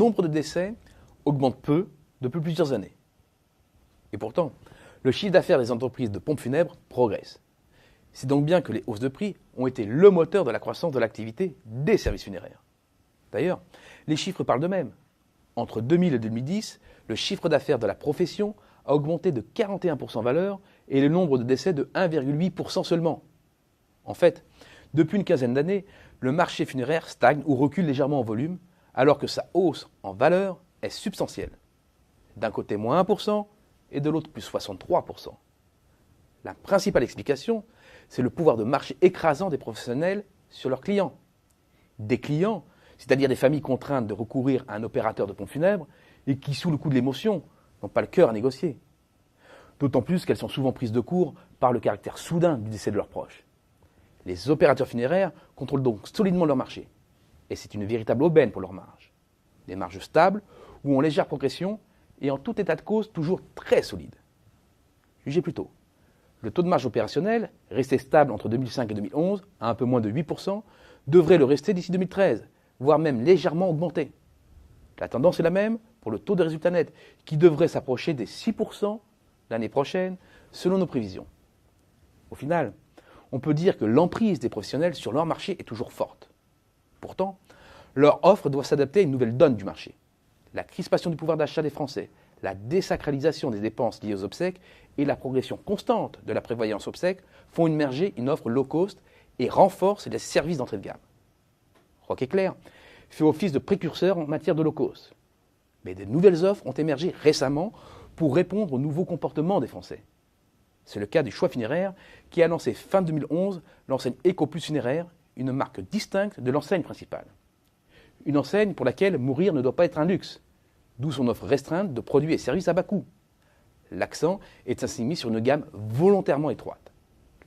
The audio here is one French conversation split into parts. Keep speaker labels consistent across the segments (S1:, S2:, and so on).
S1: nombre de décès augmente peu depuis plusieurs années. Et pourtant, le chiffre d'affaires des entreprises de pompes funèbres progresse. C'est donc bien que les hausses de prix ont été le moteur de la croissance de l'activité des services funéraires. D'ailleurs, les chiffres parlent d'eux-mêmes. Entre 2000 et 2010, le chiffre d'affaires de la profession a augmenté de 41% en valeur et le nombre de décès de 1,8% seulement. En fait, depuis une quinzaine d'années, le marché funéraire stagne ou recule légèrement en volume, alors que sa hausse en valeur est substantielle. D'un côté, moins 1% et de l'autre, plus 63%. La principale explication, c'est le pouvoir de marché écrasant des professionnels sur leurs clients. Des clients, c'est-à-dire des familles contraintes de recourir à un opérateur de pompes funèbres et qui, sous le coup de l'émotion, n'ont pas le cœur à négocier. D'autant plus qu'elles sont souvent prises de court par le caractère soudain du décès de leurs proches. Les opérateurs funéraires contrôlent donc solidement leur marché. Et c'est une véritable aubaine pour leurs marges. Des marges stables ou en légère progression et en tout état de cause toujours très solides. Jugez plutôt. Le taux de marge opérationnelle, resté stable entre 2005 et 2011, à un peu moins de 8%, devrait le rester d'ici 2013, voire même légèrement augmenter. La tendance est la même pour le taux de résultat net, qui devrait s'approcher des 6% l'année prochaine, selon nos prévisions. Au final, on peut dire que l'emprise des professionnels sur leur marché est toujours forte. Pourtant, leur offre doit s'adapter à une nouvelle donne du marché. La crispation du pouvoir d'achat des Français, la désacralisation des dépenses liées aux obsèques et la progression constante de la prévoyance obsèques font émerger une offre low cost et renforcent les services d'entrée de gamme. Rock Éclair fait office de précurseur en matière de low cost. Mais de nouvelles offres ont émergé récemment pour répondre aux nouveaux comportements des Français. C'est le cas du choix funéraire qui a lancé fin 2011 l'enseigne EcoPlus Funéraire, une marque distincte de l'enseigne principale. Une enseigne pour laquelle mourir ne doit pas être un luxe, d'où son offre restreinte de produits et services à bas coût. L'accent est ainsi mis sur une gamme volontairement étroite.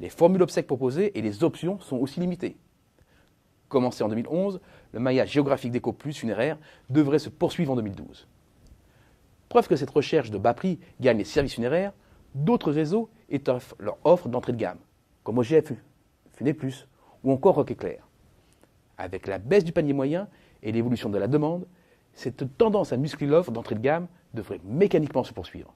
S1: Les formules obsèques proposées et les options sont aussi limitées. Commencé en 2011, le maillage géographique d'EcoPlus Funéraire devrait se poursuivre en 2012. Preuve que cette recherche de bas prix gagne les services funéraires, d'autres réseaux étoffent leur offre d'entrée de gamme, comme OGF, Funéplus ou encore Rock Éclair. Avec la baisse du panier moyen et l'évolution de la demande, cette tendance à muscler l'offre d'entrée de gamme devrait mécaniquement se poursuivre.